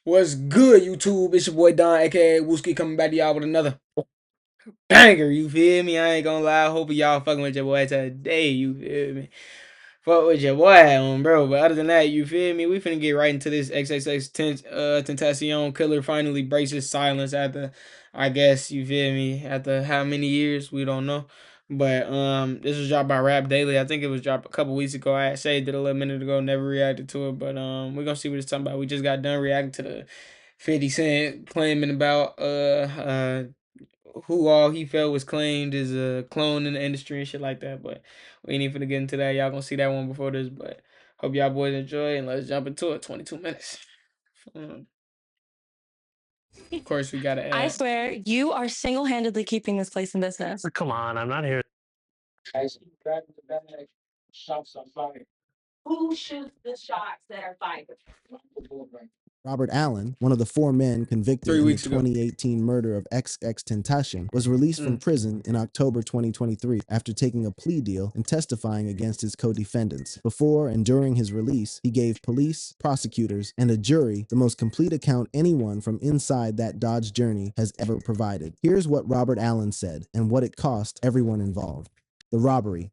What's good, YouTube? It's your boy Don, aka Wooski, coming back to y'all with another banger. You feel me? I ain't gonna lie. I hope y'all fucking with your boy today. You feel me? Fuck with your boy on, bro. But other than that, you feel me? We finna get right into this Tentacion killer finally breaks his silence after, I guess, you feel me? After how many years? We don't know. But this was dropped by Rap Daily. I think it was dropped a couple weeks ago. I had saved it a little minute ago, never reacted to it. But we're gonna see what it's talking about. We just got done reacting to the 50 Cent claiming about who all he felt was claimed as a clone in the industry and shit like that. But we ain't even finna get into that. Y'all gonna see that one before this. But hope y'all boys enjoy and let's jump into it. 22 minutes. Of course, we gotta I add. swear, you are single-handedly keeping this place in business. Come on, I'm not here. Who shoots the shots that are fired? Robert Allen, one of the four men convicted 3 in the weeks ago. 2018 murder of XXXtentacion, was released from prison in October 2023 after taking a plea deal and testifying against his co-defendants. Before and during his release, he gave police, prosecutors, and a jury the most complete account anyone from inside that Dodge journey has ever provided. Here's what Robert Allen said and what it cost everyone involved. The robbery.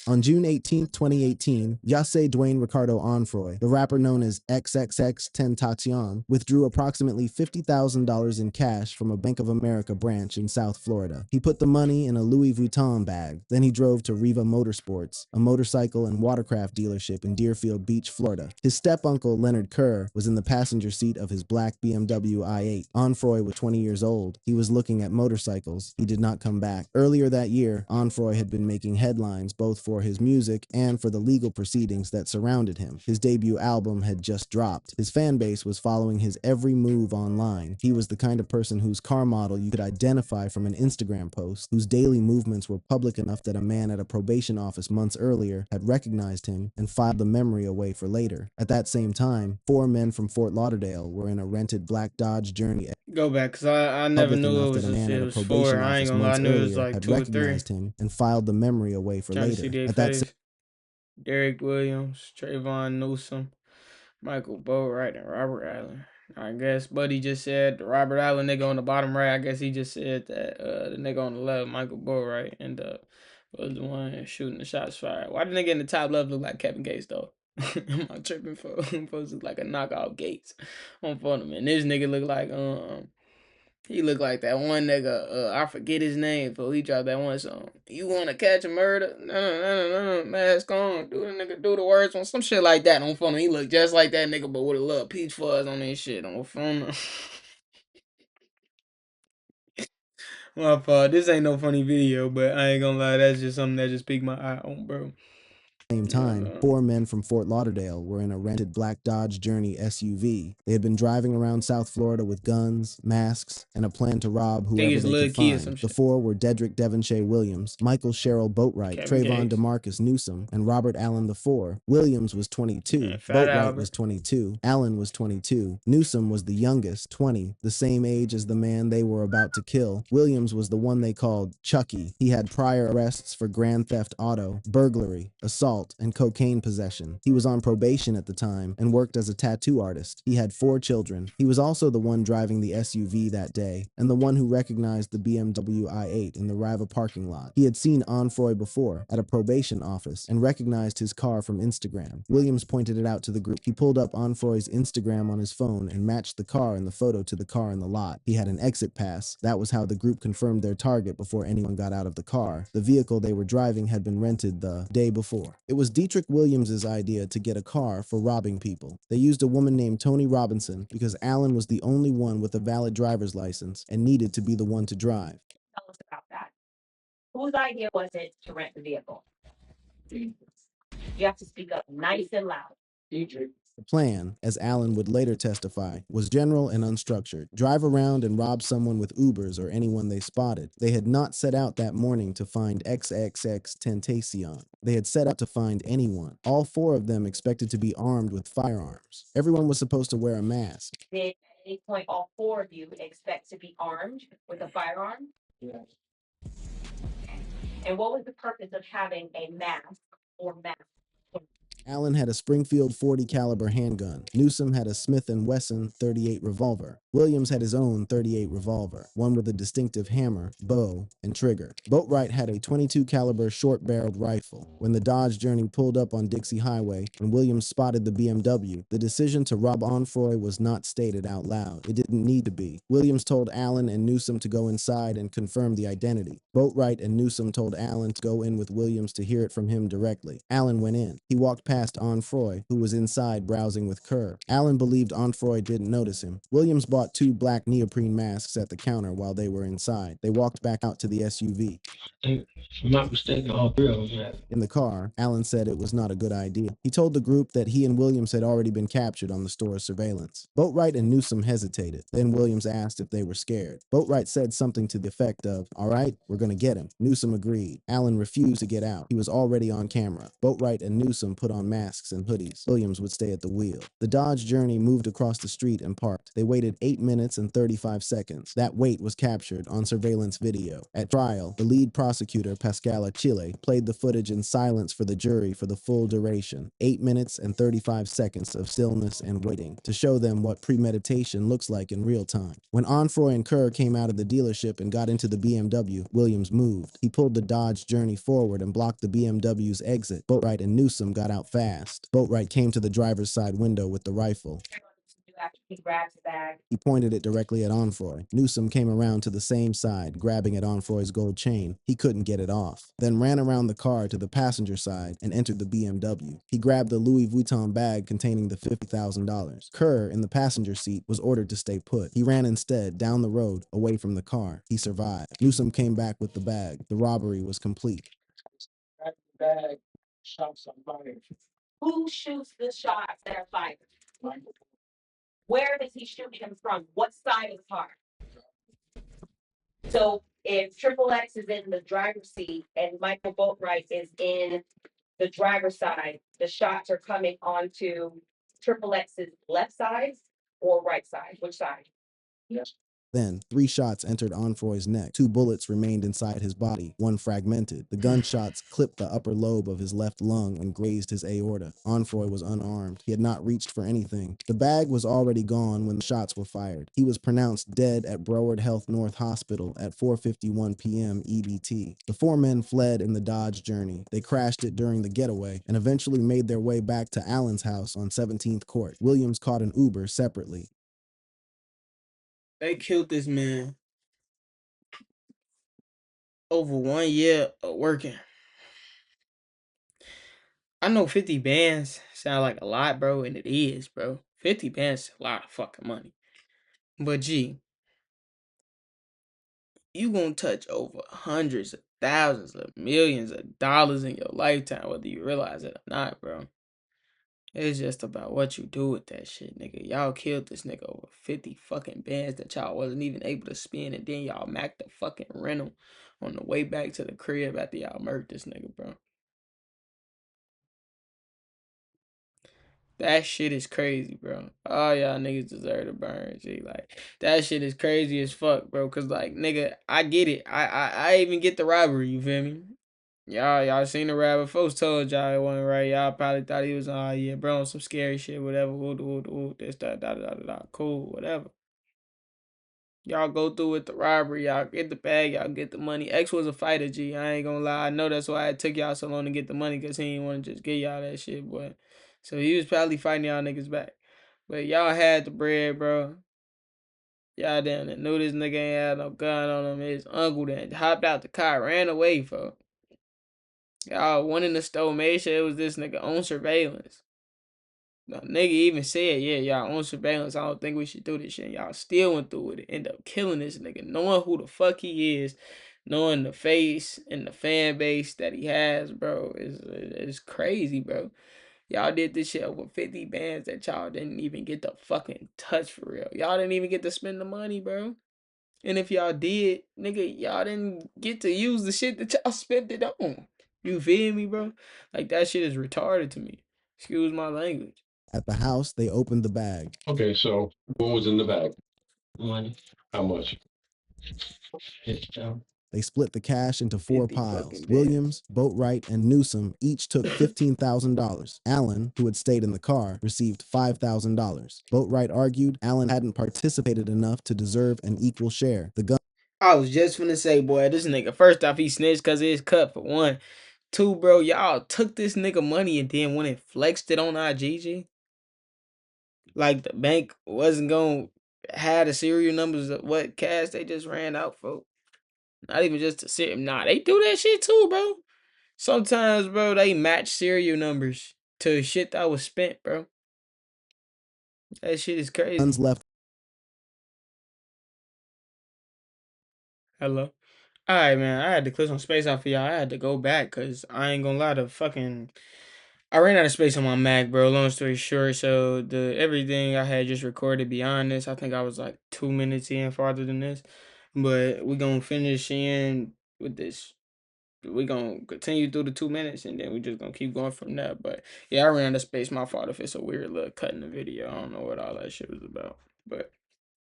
On June 18, 2018, Yase Dwayne Ricardo Onfroy, the rapper known as XXXtentacion, withdrew approximately $50,000 in cash from a Bank of America branch in South Florida. He put the money in a Louis Vuitton bag. Then he drove to Riva Motorsports, a motorcycle and watercraft dealership in Deerfield Beach, Florida. His step-uncle, Leonard Kerr, was in the passenger seat of his black BMW i8. Onfroy was 20 years old. He was looking at motorcycles. He did not come back. Earlier that year, Onfroy had been making headlines both for his music and for the legal proceedings that surrounded him. His debut album had just dropped. His fan base was following his every move online. He was the kind of person whose car model you could identify from an Instagram post, whose daily movements were public enough that a man at a probation office months earlier had recognized him and filed the memory away for later. At that same time, four men from Fort Lauderdale were in a rented black Dodge Journey Go back, cause I never public knew it enough that was a man it at a was 4. probation I ain't office gonna lie, I months knew it was earlier like had 2 or 3. recognized him and filed the memory away for Trying to see later. their At that face. Derek Williams, Trayvon Newsom, Michael Boatwright, and Robert Allen. I guess Buddy just said the Robert Allen nigga on the bottom right. I guess he just said that the nigga on the left, Michael Boatwright, and was the one shooting the shots fired. Why the nigga in the top left look like Kevin Gates though? Am I tripping for supposed to look like a knockout Gates on front of him? And this nigga look like he look like that one nigga, I forget his name, but he dropped that one song. You wanna catch a murder? No, no, no, no, no, mask on. Do the nigga do the words on some shit like that on phone. He look just like that nigga, but with a little peach fuzz on his shit on phone. My fault. This ain't no funny video, but I ain't gonna lie, that's just something that just piqued my eye on, bro. same time, four men from Fort Lauderdale were in a rented black Dodge Journey SUV. They had been driving around South Florida with guns, masks, and a plan to rob Think whoever it's they Lil could Key or some find. The shit. four were Dedrick Devonshea Williams, Michael Sherrill Boatwright, Kevin Trayvon Gates. DeMarcus Newsom, and Robert Allen IV. Williams was 22, And Fat Boatwright was Albert. 22, Allen was 22. Newsom was the youngest, 20, the same age as the man they were about to kill. Williams was the one they called Chucky. He had prior arrests for grand theft auto, burglary, assault, and cocaine possession. He was on probation at the time and worked as a tattoo artist. He had 4 children. He was also the one driving the SUV that day and the one who recognized the BMW i8 in the Riva parking lot. He had seen Onfroy before at a probation office and recognized his car from Instagram. Williams pointed it out to the group. He pulled up Onfroy's Instagram on his phone and matched the car in the photo to the car in the lot. He had an exit pass. That was how the group confirmed their target before anyone got out of the car. The vehicle they were driving had been rented the day before. It was Dietrich Williams' idea to get a car for robbing people. They used a woman named Tony Robinson because Allen was the only one with a valid driver's license and needed to be the one to drive. Tell us about that. Whose idea was it to rent the vehicle? You have to speak up nice and loud. The plan, as Allen would later testify, was general and unstructured. Drive around and rob someone with Ubers or anyone they spotted. They had not set out that morning to find XXXtentacion. They had set out to find anyone. All 4 of them expected to be armed with firearms. Everyone was supposed to wear a mask. Did at any point all 4 of you expect to be armed with a firearm? Yes. And what was the purpose of having a mask or mask? Allen had a Springfield 40 caliber handgun. Newsom had a Smith & Wesson 38 revolver. Williams had his own 38 revolver, one with a distinctive hammer, bow, and trigger. Boatwright had a 22 caliber short-barreled rifle. When the Dodge Journey pulled up on Dixie Highway and Williams spotted the BMW, the decision to rob Onfroy was not stated out loud. It didn't need to be. Williams told Allen and Newsom to go inside and confirm the identity. Boatwright and Newsom told Allen to go in with Williams to hear it from him directly. Allen went in. He walked past Onfroy, who was inside browsing with Kerr. Allen believed Onfroy didn't notice him. Williams bought 2 black neoprene masks at the counter while they were inside. They walked back out to the SUV. If I'm not mistaken, all 3 of them had. In the car, Allen said it was not a good idea. He told the group that he and Williams had already been captured on the store's surveillance. Boatwright and Newsom hesitated. Then Williams asked if they were scared. Boatwright said something to the effect of, "All right, we're gonna get him." Newsom agreed. Allen refused to get out. He was already on camera. Boatwright and Newsom put on masks and hoodies. Williams would stay at the wheel. The Dodge Journey moved across the street and parked. They waited 8 minutes and 35 seconds. That wait was captured on surveillance video. At trial, the lead prosecutor, Pascala Chile, played the footage in silence for the jury for the full duration. 8 minutes and 35 seconds of stillness and waiting to show them what premeditation looks like in real time. When Onfroy and Kerr came out of the dealership and got into the BMW, Williams moved. He pulled the Dodge Journey forward and blocked the BMW's exit. Boatwright and Newsom got out fast. Boatwright came to the driver's side window with the rifle. He grabs the bag. He pointed it directly at Onfroy. Newsom came around to the same side, grabbing at Onfroy's gold chain. He couldn't get it off. Then ran around the car to the passenger side and entered the BMW. He grabbed the Louis Vuitton bag containing the $50,000. Kerr, in the passenger seat, was ordered to stay put. He ran instead down the road, away from the car. He survived. Newsom came back with the bag. The robbery was complete. Bag, shots on fire. Who shoots the shots that are fired? Where does he shoot them from? What side of the car? So if XXX is in the driver's seat and Michael Boatwright is in the driver's side, the shots are coming onto XXX's left side or right side? Which side? Yes. Then, 3 shots entered Onfroy's neck. 2 bullets remained inside his body, one fragmented. The gunshots clipped the upper lobe of his left lung and grazed his aorta. Onfroy was unarmed. He had not reached for anything. The bag was already gone when the shots were fired. He was pronounced dead at Broward Health North Hospital at 4:51 p.m. EDT. The 4 men fled in the Dodge Journey. They crashed it during the getaway and eventually made their way back to Allen's house on 17th Court. Williams caught an Uber separately. They killed this man over 1 year of working. I know 50 bands sound like a lot, bro, and it is, bro. 50 bands is a lot of fucking money. But gee, you gonna touch over hundreds of thousands of millions of dollars in your lifetime, whether you realize it or not, bro. It's just about what you do with that shit, nigga. Y'all killed this nigga over 50 fucking bands that y'all wasn't even able to spend, and then y'all macked the fucking rental on the way back to the crib after y'all murked this nigga, bro. That shit is crazy, bro. All y'all niggas deserve to burn, G. Like, that shit is crazy as fuck, bro. Cause like, nigga, I get it. I even get the robbery, you feel me? Y'all seen the rabbit. Folks told y'all it wasn't right. Y'all probably thought he was, oh yeah, bro, on some scary shit, whatever. This, that, da, da, da, da, da. Cool, whatever. Y'all go through with the robbery. Y'all get the bag. Y'all get the money. X was a fighter, G. I ain't gonna lie. I know that's why it took y'all so long to get the money, because he didn't want to just give y'all that shit, boy. So he was probably fighting y'all niggas back. But y'all had the bread, bro. Y'all down there knew this nigga ain't had no gun on him. His uncle then hopped out the car, ran away, folks. Y'all went in the store, made sure it was this nigga on surveillance. The nigga even said, yeah, y'all on surveillance. I don't think we should do this shit. Y'all still went through with it. End up killing this nigga. Knowing who the fuck he is, knowing the face and the fan base that he has, bro, is crazy, bro. Y'all did this shit over 50 bands that y'all didn't even get to fucking touch for real. Y'all didn't even get to spend the money, bro. And if y'all did, nigga, y'all didn't get to use the shit that y'all spent it on. You feel me, bro? Like, that shit is retarded to me. Excuse my language. At the house, they opened the bag. Okay, so what was in the bag? Money. How much? 50,000. They split the cash into 4 50 piles. fucking bands. Williams, Boatwright, and Newsom each took $15,000. Allen, who had stayed in the car, received $5,000. Boatwright argued Allen hadn't participated enough to deserve an equal share. The gun I was just finna say, boy, this nigga, first off, he snitched because it's cut for one. Two, bro, y'all took this nigga money and then went and flexed it on IGG. Like the bank wasn't gonna have the serial numbers of what cash they just ran out for. Not even just to sit. Nah, they do that shit too, bro. Sometimes, bro, they match serial numbers to shit that was spent, bro. That shit is guns crazy. left Hello. Alright, man. I had to clear some space out for y'all. I had to go back because I ain't gonna lie to fucking. I ran out of space on my Mac, bro. Long story short, so the everything I had just recorded beyond this, I think I was like 2 minutes in farther than this. But we gonna finish in with this. We gonna continue through the 2 minutes and then we just gonna keep going from there. But yeah, I ran out of space. My fault if it's a weird little cut in the video. I don't know what all that shit was about. But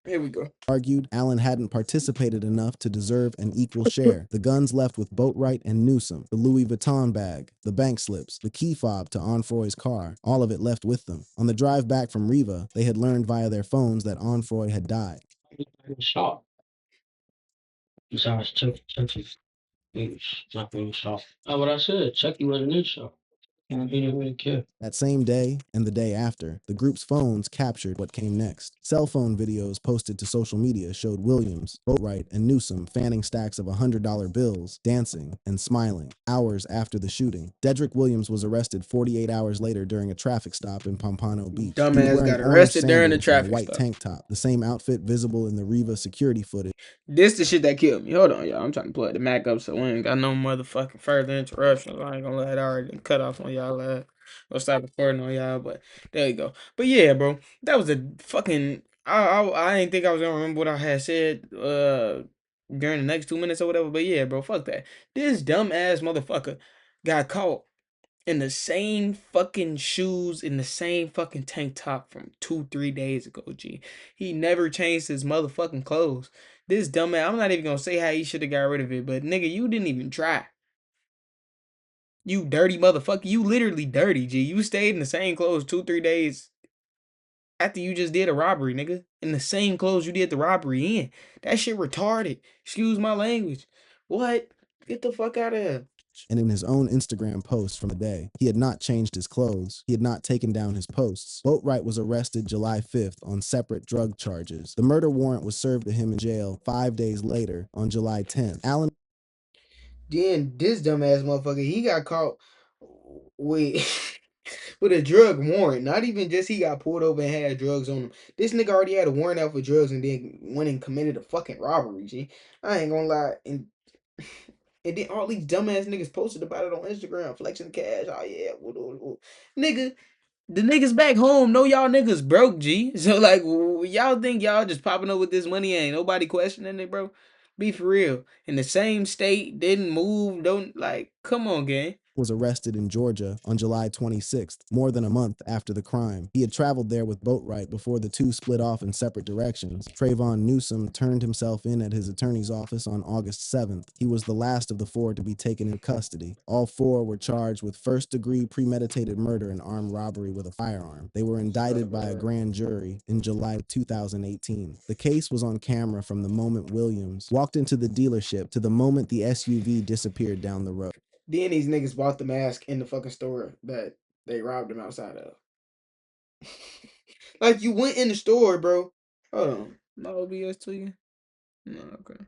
here we go. argued Allen hadn't participated enough to deserve an equal share. The guns left with Boatwright and Newsom, the Louis Vuitton bag, the bank slips, the key fob to Onfroy's car, all of it left with them. On the drive back from Riva, they had learned via their phones that Onfroy had died. Shot. Besides Chucky, he's not being shot. Oh, what I said, Chucky wasn't in shot. And he didn't really care. That same day and the day after, the group's phones captured what came next. Cell phone videos posted to social media showed Williams, Boatwright, and Newsom fanning stacks of $100 bills, dancing, and smiling. Hours after the shooting, Dedrick Williams was arrested 48 hours later during a traffic stop in Pompano Beach. He was Dumbass wearing got orange arrested during the sandals and a traffic white stop. tank top, the same outfit visible in the Riva security footage. This the shit that killed me. Hold on, y'all. I'm trying to plug the Mac up so we ain't got no motherfucking further interruptions. I ain't gonna let it already cut off on y'all. We'll stop recording on y'all, but there you go. But yeah, bro, that was a fucking. I didn't think I was gonna remember what I had said during the next 2 minutes or whatever. But yeah, bro, fuck that. This dumb ass motherfucker got caught in the same fucking shoes, in the same fucking tank top from 2, 3 days ago, G. He never changed his motherfucking clothes. This dumbass, I'm not even gonna say how he should have got rid of it, but nigga, you didn't even try. You dirty motherfucker. You literally dirty, G. You stayed in the same clothes 2, 3 days after you just did a robbery, nigga. In the same clothes you did the robbery in. That shit retarded. Excuse my language. What? Get the fuck out of here. And in his own Instagram post from the day, he had not changed his clothes. He had not taken down his posts. Boatwright was arrested July 5th on separate drug charges. The murder warrant was served to him in jail 5 days later on July 10th. Allen Then this dumbass motherfucker, he got caught with with a drug warrant. Not even just he got pulled over and had drugs on him. This nigga already had a warrant out for drugs and then went and committed a fucking robbery. G, I ain't gonna lie. And then all these dumbass niggas posted about it on Instagram, flexing cash. Oh yeah, nigga. The niggas back home know y'all niggas broke, G. So like, y'all think y'all just popping up with this money? Ain't nobody questioning it, bro. Be for real. In the same state, didn't move. Don't like. Come on, gang. was arrested in Georgia on July 26th, more than a month after the crime. He had traveled there with Boatwright before the two split off in separate directions. Trayvon Newsom turned himself in at his attorney's office on August 7th. He was the last of the four to be taken in custody. All four were charged with first-degree premeditated murder and armed robbery with a firearm. They were indicted by a grand jury in July 2018. The case was on camera from the moment Williams walked into the dealership to the moment the SUV disappeared down the road. Then these niggas bought the mask in the fucking store that they robbed him outside of. Like you went in the store, bro. Hold on. My OBS to you? No, okay.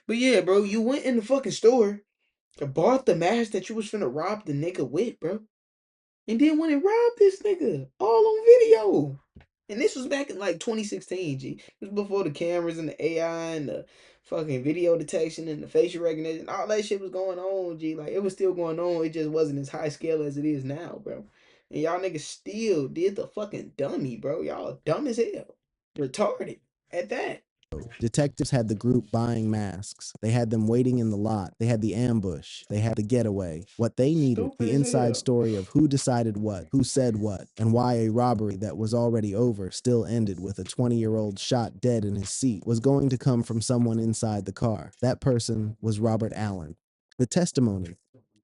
But yeah, bro, you went in the fucking store, bought the mask that you was finna rob the nigga with, bro. And then went and robbed this nigga all on video. And this was back in like 2016, G. It was before the cameras and the AI and the fucking video detection and the facial recognition. All that shit was going on, G. Like, it was still going on. It just wasn't as high scale as it is now, bro. And y'all niggas still did the fucking dummy, bro. Y'all dumb as hell. Retarded at that. Detectives had the group buying masks. They had them waiting in the lot. They had the ambush. They had the getaway. What they needed, Stupid the as inside hell. story of who decided what, who said what, and why a robbery that was already over still ended with a 20-year-old shot dead in his seat, was going to come from someone inside the car. That person was Robert Allen. The testimony.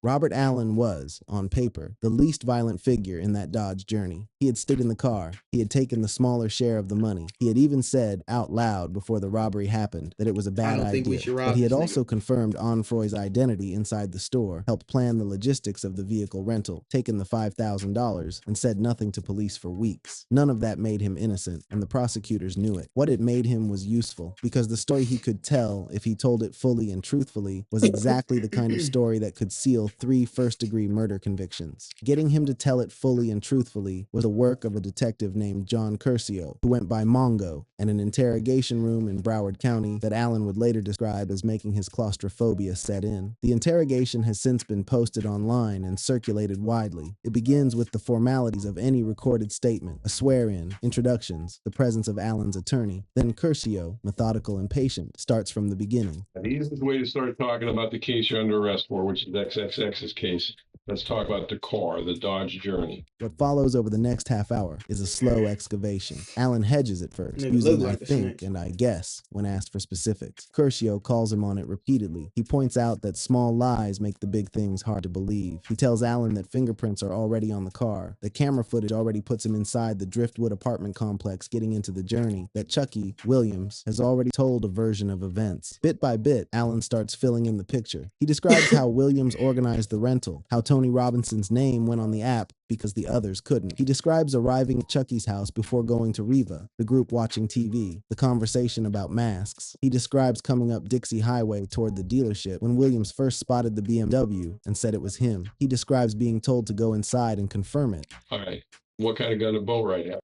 Robert Allen was, on paper, the least violent figure in that Dodge journey. He had stayed in the car. He had taken the smaller share of the money. He had even said, out loud before the robbery happened, that it was a I bad don't think we idea. should But rob he had this nigga. also confirmed Onfroy's identity inside the store, helped plan the logistics of the vehicle rental, taken the $5,000, and said nothing to police for weeks. None of that made him innocent, and the prosecutors knew it. What it made him was useful, because the story he could tell, if he told it fully and truthfully, was exactly the kind of story that could seal 3 first-degree murder convictions. Getting him to tell it fully and truthfully was the work of a detective named John Curcio, who went by Mongo, and an interrogation room in Broward County that Allen would later describe as making his claustrophobia set in. The interrogation has since been posted online and circulated widely. It begins with the formalities of any recorded statement, a swear-in, introductions, the presence of Allen's attorney. Then Curcio, methodical and patient, starts from the beginning. The easiest way to start talking about the case you're under arrest for, which is XXX's case. Let's talk about the car, the Dodge Journey. What follows over the next half hour is a slow excavation. Allen hedges at first, Nigga look using I like a think snitch. and I guess when asked for specifics. Curcio calls him on it repeatedly. He points out that small lies make the big things hard to believe. He tells Allen that fingerprints are already on the car, that camera footage already puts him inside the Driftwood apartment complex getting into the journey, that Chucky, Williams, has already told a version of events. Bit by bit, Allen starts filling in the picture. He describes how Williams organized the rental, how Tony Robinson's name went on the app because the others couldn't. He describes arriving at Chucky's house before going to Riva, the group watching TV, the conversation about masks. He describes coming up Dixie Highway toward the dealership when Williams first spotted the BMW and said it was him. He describes being told to go inside and confirm it. All right. What kind of gun did Bo right have?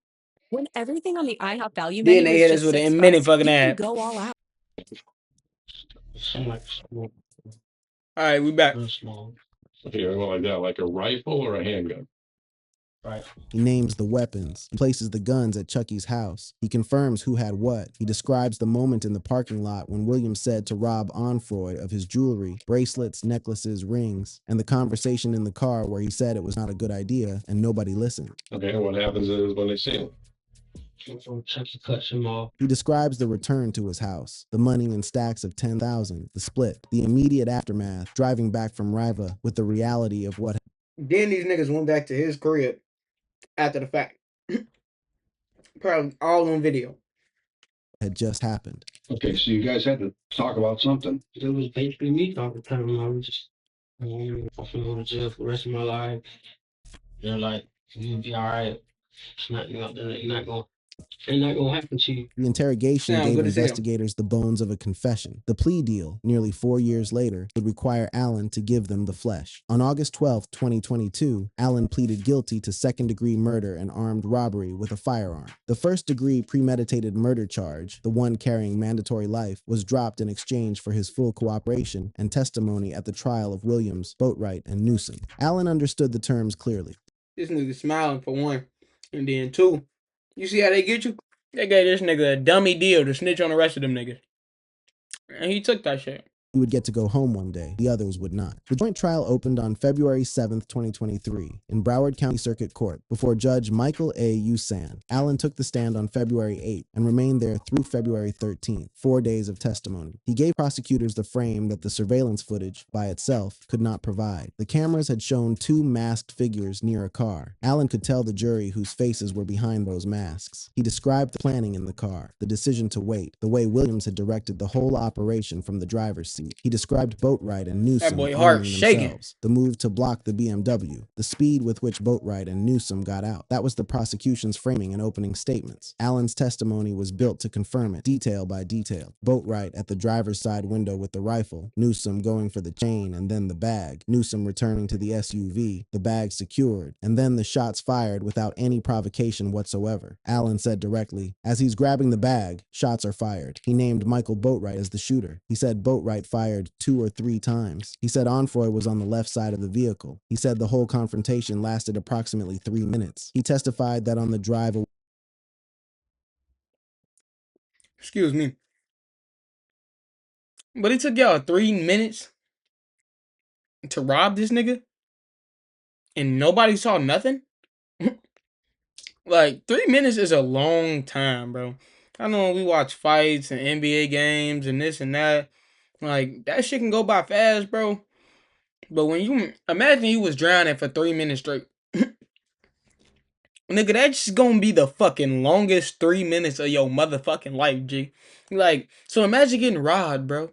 When everything on the IHOP value Then menu they is hit us just with a $6, minute fucking you can ad. go all out. Something like small, Alright, we back. real small, Okay, well, like that, like a rifle or a handgun? right? He names the weapons. He places the guns at Chucky's house. He confirms who had what. He describes the moment in the parking lot when Williams said to rob Onfroy of his jewelry, bracelets, necklaces, rings, and the conversation in the car where he said it was not a good idea and nobody listened. Okay, and what happens is when they see him? So Chucky cuts him off. He describes the return to his house, the money in stacks of 10,000, the split, the immediate aftermath, driving back from Riva with the reality of what Then these niggas went back to his crib after the fact. Probably all on video. had just happened. Okay, so you guys had to talk about something. It was basically me talking to him. I was just, I'm gonna go to jail for the rest of my life. They're like, you'll be all right. It's not, ain't not gonna happen to you. The interrogation Sound gave good as hell. investigators the bones of a confession. The plea deal, nearly 4 years later, would require Allen to give them the flesh. On August 12, 2022, Allen pleaded guilty to second-degree murder and armed robbery with a firearm. The first-degree premeditated murder charge, the one carrying mandatory life, was dropped in exchange for his full cooperation and testimony at the trial of Williams, Boatwright, and Newsom. Allen understood the terms clearly. This nigga smiling for one. And then two, you see how they get you? They gave this nigga a dummy deal to snitch on the rest of them niggas. And he took that shit. He would get to go home one day. The others would not. The joint trial opened on February 7th, 2023, in Broward County Circuit Court before Judge Michael A. Usan. Allen took the stand on February 8th and remained there through February 13th, 4 days of testimony. He gave prosecutors the frame that the surveillance footage, by itself, could not provide. The cameras had shown 2 masked figures near a car. Allen could tell the jury whose faces were behind those masks. He described the planning in the car, the decision to wait, the way Williams had directed the whole operation from the driver's seat. He described Boatwright and Newsom That boy arming heart shaking. themselves, the move to block the BMW, the speed with which Boatwright and Newsom got out. That was the prosecution's framing and opening statements. Allen's testimony was built to confirm it, detail by detail. Boatwright at the driver's side window with the rifle, Newsom going for the chain and then the bag, Newsom returning to the SUV, the bag secured, and then the shots fired without any provocation whatsoever. Allen said directly, as he's grabbing the bag, shots are fired. He named Michael Boatwright as the shooter. He said Boatwright fired 2 or 3 times. He said Onfroy was on the left side of the vehicle. He said the whole confrontation lasted approximately 3 minutes. He testified that on the drive Excuse me. But it took y'all 3 minutes to rob this nigga, and nobody saw nothing. Like 3 minutes is a long time, bro. I know we watch fights and NBA games and this and that. Like that shit can go by fast, bro. But when you imagine you was drowning for 3 minutes straight, nigga, that's just gonna be the fucking longest 3 minutes of your motherfucking life, G. Like, so imagine getting robbed, bro.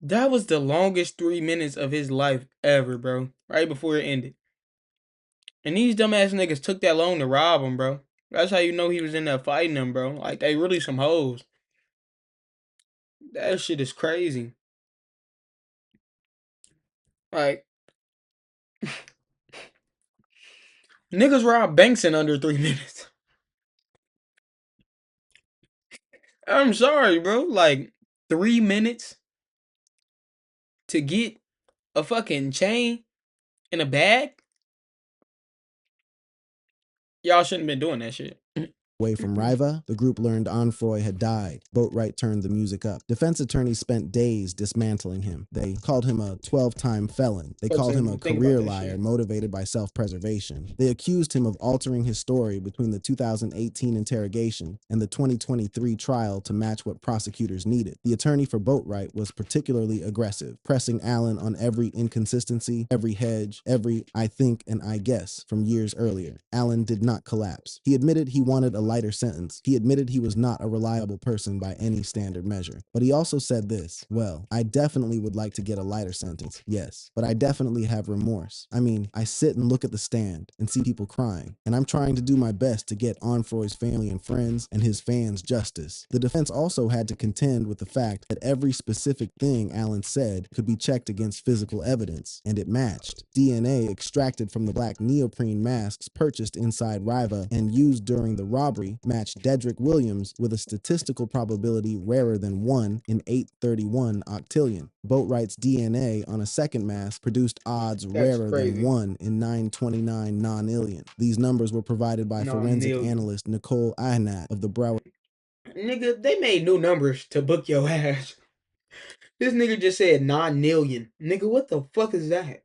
That was the longest 3 minutes of his life ever, bro. Right before it ended. And these dumbass niggas took that long to rob him, bro. That's how you know he was in there fighting them, bro. Like, they really some hoes. That shit is crazy. Like, niggas rob banks in under 3 minutes. I'm sorry, bro. Like, 3 minutes to get a fucking chain in a bag? Y'all shouldn't have been doing that shit. Away from Riva, the group learned Onfroy had died. Boatwright turned the music up. Defense attorneys spent days dismantling him. They called him a 12-time felon. They called him a career liar motivated by self-preservation. They accused him of altering his story between the 2018 interrogation and the 2023 trial to match what prosecutors needed. The attorney for Boatwright was particularly aggressive, pressing Allen on every inconsistency, every hedge, every I think and I guess from years earlier. Allen did not collapse. He admitted he wanted a lighter sentence. He admitted he was not a reliable person by any standard measure. But he also said this, well, I definitely would like to get a lighter sentence, yes, but I definitely have remorse. I mean, I sit and look at the stand and see people crying, and I'm trying to do my best to get Onfroy's family and friends and his fans justice. The defense also had to contend with the fact that every specific thing Allen said could be checked against physical evidence, and it matched. DNA extracted from the black neoprene masks purchased inside Riva and used during the robbery matched Dedrick Williams with a statistical probability rarer than 1 in 831 octillion. Boatwright's DNA on a second mask produced odds That's rarer than crazy. 1 in 929 nonillion. These numbers were provided by forensic Non-million. analyst Nicole Ahnat of the Broward. Nigga, they made new numbers to book your ass. This nigga just said non-million. Nigga, what the fuck is that?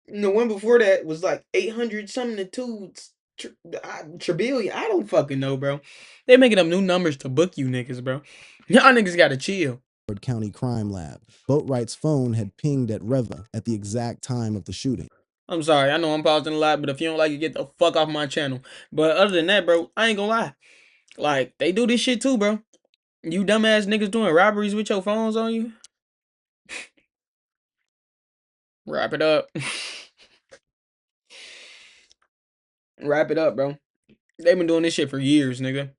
The one before that was like 800 something to trillion. I don't fucking know, bro. They making up new numbers to book you niggas, bro. Y'all niggas gotta chill. County Crime Lab. Boatwright's phone had pinged at Reva at the exact time of the shooting. I'm sorry, I know I'm pausing a lot, but if you don't like it, get the fuck off my channel. But other than that, bro, I ain't gonna lie. Like, they do this shit too, bro. You dumbass niggas doing robberies with your phones on you. Wrap it up. Wrap it up, bro. They been doing this shit for years, nigga.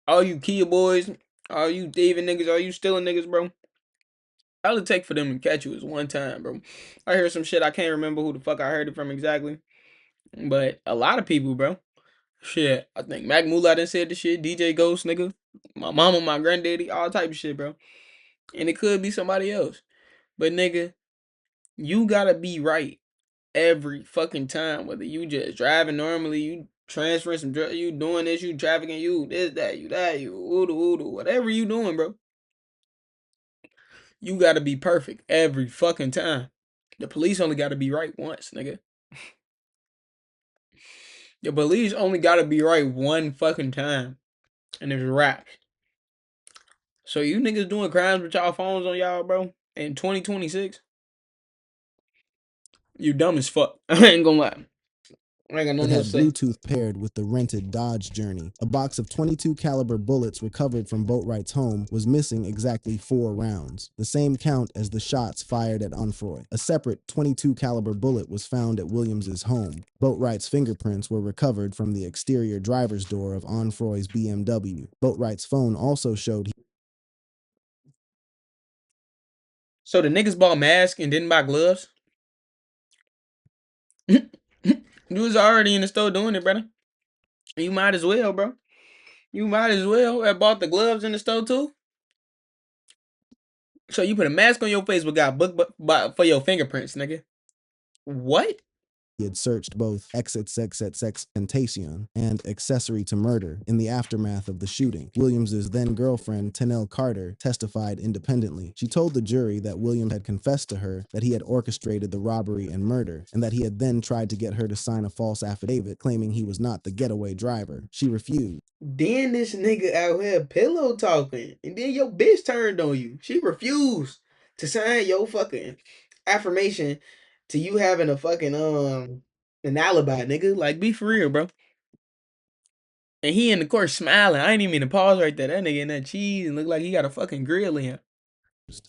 All you Kia boys, all you thieving niggas, all you stealing niggas, bro. All it take for them to catch you is one time, bro. I heard some shit, I can't remember who the fuck I heard it from exactly. But a lot of people, bro. Shit, I think Mac Moolah done said the shit, DJ Ghost, nigga. My mama, my granddaddy, all type of shit, bro. And it could be somebody else. But nigga, you gotta be right every fucking time. Whether you just driving normally, you transferring some drugs, you doing this, you trafficking, you this, that, you oodle, whatever you doing, bro. You gotta be perfect every fucking time. The police only gotta be right once, nigga. The police only gotta be right one fucking time. And it's wraps. So you niggas doing crimes with y'all phones on y'all, bro, in 2026? You dumb as fuck. I ain't gonna lie. I ain't got That nothing had else to say. Bluetooth paired with the rented Dodge Journey. A box of 22 caliber bullets recovered from Boatwright's home was missing exactly 4 rounds, the same count as the shots fired at Onfroy. A separate 22 caliber bullet was found at Williams's home. Boatwright's fingerprints were recovered from the exterior driver's door of Onfroy's BMW. Boatwright's phone also showed So the niggas bought masks and didn't buy gloves? You was already in the store doing it, brother. You might as well, bro. You might as well have bought the gloves in the store too. So you put a mask on your face but got booked for your fingerprints, nigga. What? He had searched both xxxtentacion and accessory to murder in the aftermath of the shooting. Williams's then-girlfriend, Tanell Carter, testified independently. She told the jury that Williams had confessed to her that he had orchestrated the robbery and murder, and that he had then tried to get her to sign a false affidavit claiming he was not the getaway driver. She refused. Then this nigga out here pillow talking, and then your bitch turned on you. She refused to sign your fucking affirmation to you having a fucking an alibi, nigga. Like, be for real, bro. And he in the court smiling. I ain't even mean to pause right there. That nigga in that cheese and look like he got a fucking grill in him.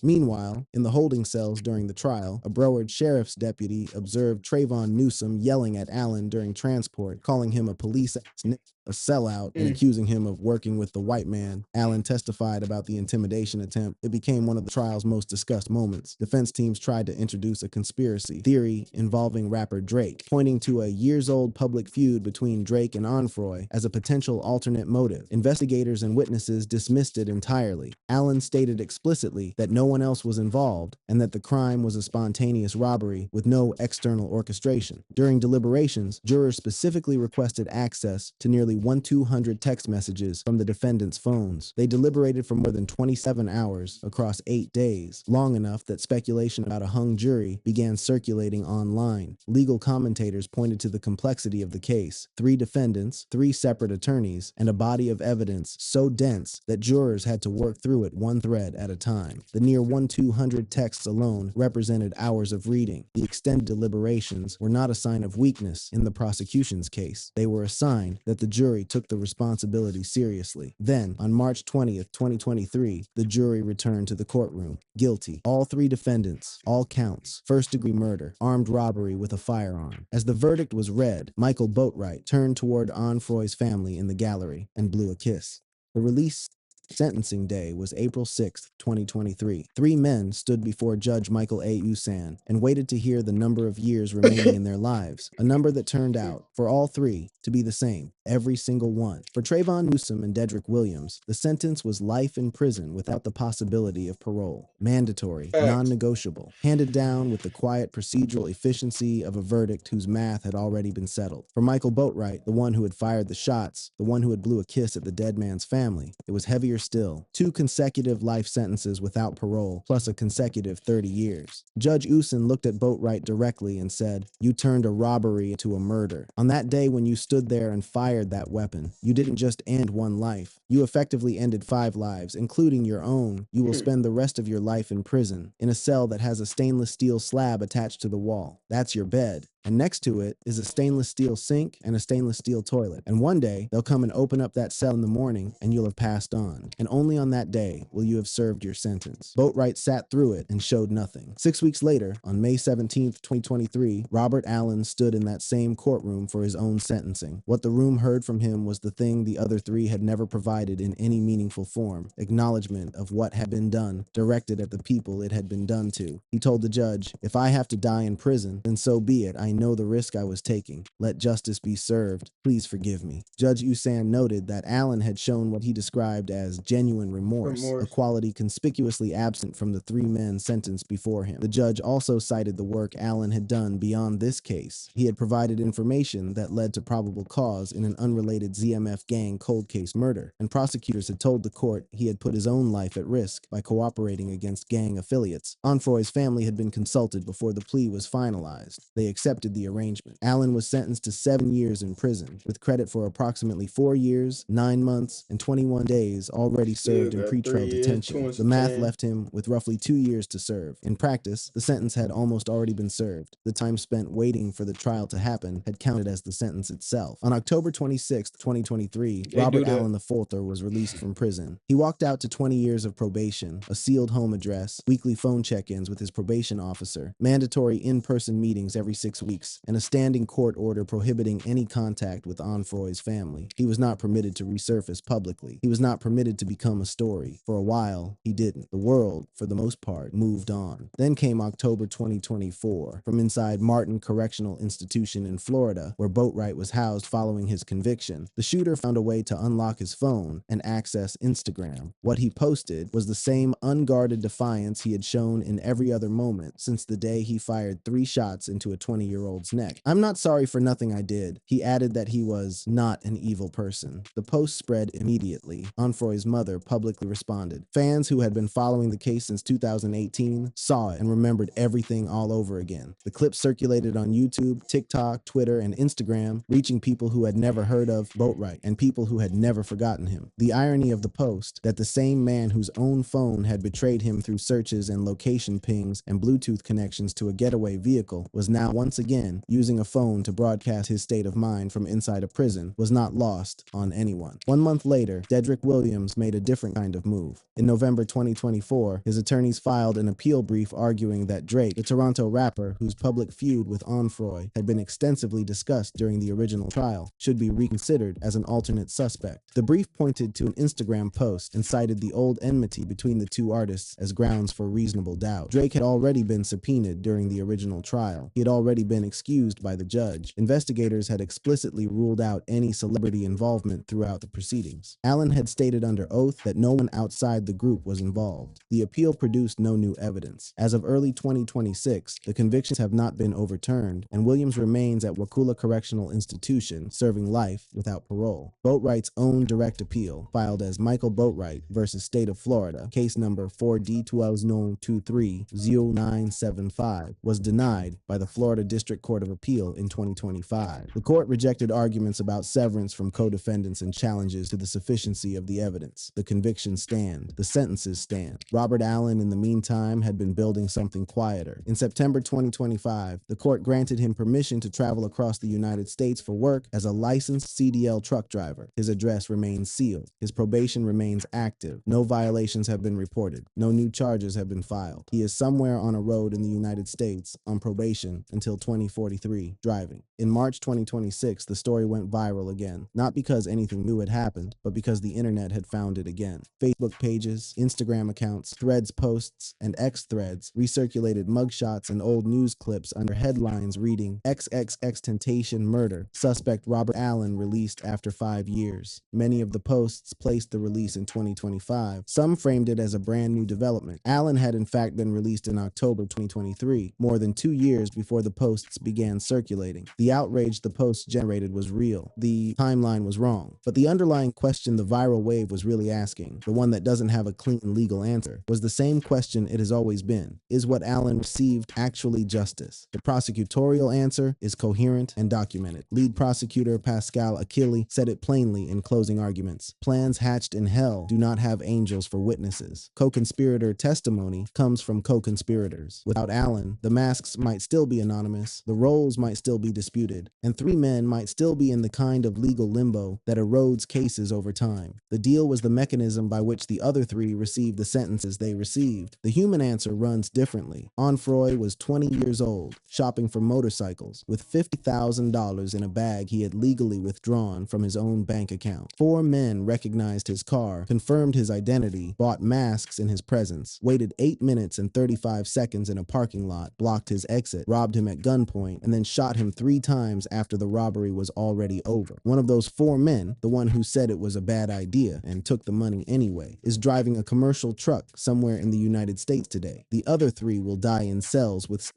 Meanwhile, in the holding cells during the trial, a Broward sheriff's deputy observed Trayvon Newsome yelling at Allen during transport, calling him a police snitch, a sellout, and accusing him of working with the white man. Allen testified about the intimidation attempt. It became one of the trial's most discussed moments. Defense teams tried to introduce a conspiracy theory involving rapper Drake, pointing to a years-old public feud between Drake and Onfroy as a potential alternate motive. Investigators and witnesses dismissed it entirely. Allen stated explicitly that no one else was involved and that the crime was a spontaneous robbery with no external orchestration. During deliberations, jurors specifically requested access to nearly 1,200 text messages from the defendant's phones. They deliberated for more than 27 hours across 8 days, long enough that speculation about a hung jury began circulating online. Legal commentators pointed to the complexity of the case: 3 defendants, 3 separate attorneys, and a body of evidence so dense that jurors had to work through it one thread at a time. The near 1,200 texts alone represented hours of reading. The extended deliberations were not a sign of weakness in the prosecution's case. They were a sign that the jury took the responsibility seriously. Then, on March 20th, 2023, the jury returned to the courtroom. Guilty. All 3 defendants, all counts: first-degree murder, armed robbery with a firearm. As the verdict was read, Michael Boatwright turned toward Onfroy's family in the gallery and blew a kiss. The release sentencing day was April 6, 2023. 3 men stood before Judge Michael A. Usan and waited to hear the number of years remaining in their lives, a number that turned out, for all 3, to be the same, every single one. For Trayvon Newsome and Dedrick Williams, the sentence was life in prison without the possibility of parole. Mandatory, non-negotiable, handed down with the quiet procedural efficiency of a verdict whose math had already been settled. For Michael Boatwright, the one who had fired the shots, the one who had blew a kiss at the dead man's family, it was heavier still. 2 consecutive life sentences without parole, plus a consecutive 30 years. Judge Usan looked at Boatwright directly and said, "You turned a robbery into a murder. On that day when you stood there and fired that weapon, you didn't just end 1 life. You effectively ended 5 lives, including your own. You will spend the rest of your life in prison, in a cell that has a stainless steel slab attached to the wall. That's your bed. And next to it is a stainless steel sink and a stainless steel toilet. And one day, they'll come and open up that cell in the morning, and you'll have passed on. And only on that day will you have served your sentence." Boatwright sat through it and showed nothing. 6 weeks later, on May 17th, 2023, Robert Allen stood in that same courtroom for his own sentencing. What the room heard from him was the thing the other 3 had never provided in any meaningful form: acknowledgement of what had been done, directed at the people it had been done to. He told the judge, "If I have to die in prison, then so be it. I know the risk I was taking. Let justice be served. Please forgive me." Judge Usan noted that Allen had shown what he described as genuine remorse, a quality conspicuously absent from the 3 men sentenced before him. The judge also cited the work Allen had done beyond this case. He had provided information that led to probable cause in an unrelated ZMF gang cold case murder, and prosecutors had told the court he had put his own life at risk by cooperating against gang affiliates. Onfroy's family had been consulted before the plea was finalized. They accepted the arrangement. Allen was sentenced to 7 years in prison, with credit for approximately 4 years, 9 months, and 21 days already served in pretrial detention. The math left him with roughly 2 years to serve. In practice, the sentence had almost already been served. The time spent waiting for the trial to happen had counted as the sentence itself. On October 26, 2023, Robert Allen IV was released from prison. He walked out to 20 years of probation, a sealed home address, weekly phone check-ins with his probation officer, mandatory in-person meetings every 6 weeks, and a standing court order prohibiting any contact with Onfroy's family. He was not permitted to resurface publicly. He was not permitted to become a story. For a while, he didn't. The world, for the most part, moved on. Then came October 2024. From inside Martin Correctional Institution in Florida, where Boatwright was housed following his conviction, the shooter found a way to unlock his phone and access Instagram. What he posted was the same unguarded defiance he had shown in every other moment since the day he fired 3 shots into a 20-year-old 24-year-old's neck. "I'm not sorry for nothing I did." He added that he was not an evil person. The post spread immediately. Onfroy's mother publicly responded. Fans who had been following the case since 2018 saw it and remembered everything all over again. The clip circulated on YouTube, TikTok, Twitter, and Instagram, reaching people who had never heard of Boatwright and people who had never forgotten him. The irony of the post, that the same man whose own phone had betrayed him through searches and location pings and Bluetooth connections to a getaway vehicle, was now once again using a phone to broadcast his state of mind from inside a prison, was not lost on anyone. 1 month later, Dedrick Williams made a different kind of move. In November 2024, his attorneys filed an appeal brief arguing that Drake, the Toronto rapper whose public feud with Onfroy had been extensively discussed during the original trial, should be reconsidered as an alternate suspect. The brief pointed to an Instagram post and cited the old enmity between the two artists as grounds for reasonable doubt. Drake had already been subpoenaed during the original trial. He had already been excused by the judge. Investigators had explicitly ruled out any celebrity involvement throughout the proceedings. Allen had stated under oath that no one outside the group was involved. The appeal produced no new evidence. As of early 2026, the convictions have not been overturned, and Williams remains at Wakulla Correctional Institution, serving life without parole. Boatwright's own direct appeal, filed as Michael Boatwright versus State of Florida, case number 4D-12-23-0975, was denied by the Florida District Court of Appeal in 2025. The court rejected arguments about severance from co-defendants and challenges to the sufficiency of the evidence. The convictions stand. The sentences stand. Robert Allen, in the meantime, had been building something quieter. In September 2025, the court granted him permission to travel across the United States for work as a licensed CDL truck driver. His address remains sealed. His probation remains active. No violations have been reported. No new charges have been filed. He is somewhere on a road in the United States on probation until 2043, driving. In March 2026, the story went viral again, not because anything new had happened, but because the internet had found it again. Facebook pages, Instagram accounts, Threads posts, and X threads recirculated mugshots and old news clips under headlines reading XXXtentacion murder, suspect Robert Allen released after 5 years. Many of the posts placed the release in 2025. Some framed it as a brand new development. Allen had in fact been released in October 2023, more than 2 years before the posts began circulating. The outrage the posts generated was real. The timeline was wrong. But the underlying question the viral wave was really asking, the one that doesn't have a clean legal answer, was the same question it has always been. Is what Allen received actually justice? The prosecutorial answer is coherent and documented. Lead prosecutor Pascal Achille said it plainly in closing arguments. Plans hatched in hell do not have angels for witnesses. Co-conspirator testimony comes from co-conspirators. Without Allen, the masks might still be anonymous, the roles might still be disputed, and 3 men might still be in the kind of legal limbo that erodes cases over time. The deal was the mechanism by which the other 3 received the sentences they received. The human answer runs differently. Onfroy was 20 years old, shopping for motorcycles, with $50,000 in a bag he had legally withdrawn from his own bank account. 4 men recognized his car, confirmed his identity, bought masks in his presence, waited 8 minutes and 35 seconds in a parking lot, blocked his exit, robbed him at gunpoint, and then shot him 3 times after the robbery was already over. One of those 4 men, the one who said it was a bad idea and took the money anyway, is driving a commercial truck somewhere in the United States today. The other 3 will die in cells with...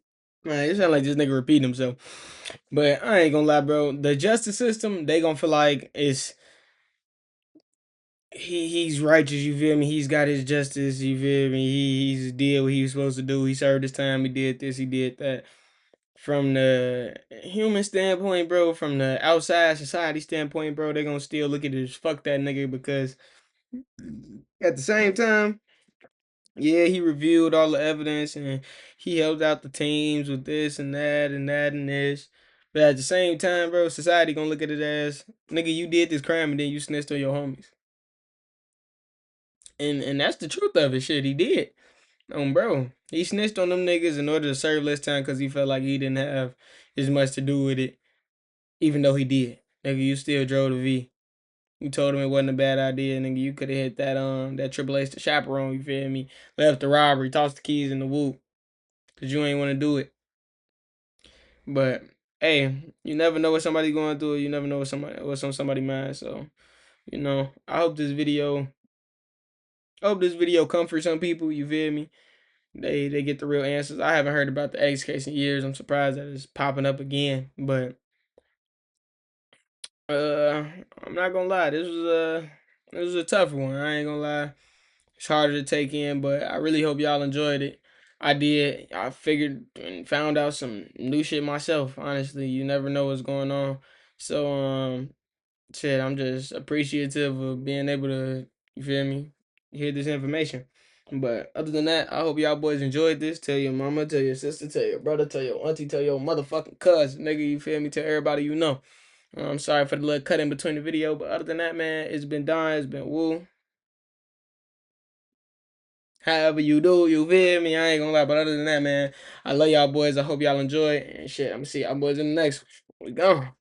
Man, it sound like this nigga repeating himself. But I ain't gonna lie, bro. The justice system, they gonna feel like he's righteous, you feel me? He's got his justice, you feel me? He's did what he was supposed to do. He served his time, he did this, he did that. From the human standpoint, bro, from the outside society standpoint, bro, they gonna still look at it as fuck that nigga, because at the same time, yeah, he reviewed all the evidence and he helped out the teams with this and that and that and this. But at the same time, bro, society gonna look at it as, nigga, you did this crime and then you snitched on your homies. And that's the truth of it. Shit, he did. Bro, he snitched on them niggas in order to serve less time because he felt like he didn't have as much to do with it, even though he did. Nigga, you still drove the V. You told him it wasn't a bad idea, nigga. You could have hit that Triple H the chaperone, you feel me? Left the robbery, tossed the keys in the whoop. Cause you ain't want to do it. But hey, you never know what somebody's going through. You never know what's on somebody's mind. So, I hope this video comforts some people, you feel me? they get the real answers. I haven't heard about the X case in years. I'm surprised that it's popping up again. But uh, I'm not gonna lie, this was a tough one. I ain't gonna lie. It's harder to take in, but I really hope y'all enjoyed it. I did. I figured and found out some new shit myself. Honestly, you never know what's going on. So shit, I'm just appreciative of being able to, you feel me, hear this information. But other than that, I hope y'all boys enjoyed this. Tell your mama, tell your sister, tell your brother, tell your auntie, tell your motherfucking cousin, nigga, you feel me, tell everybody you know. I'm sorry for the little cut in between the video, but other than that, man, it's been Don, it's been Woo. However you do, you feel me? I ain't gonna lie, but other than that, man, I love y'all boys. I hope y'all enjoy. And shit, I'm gonna see y'all boys in the next one. We gone.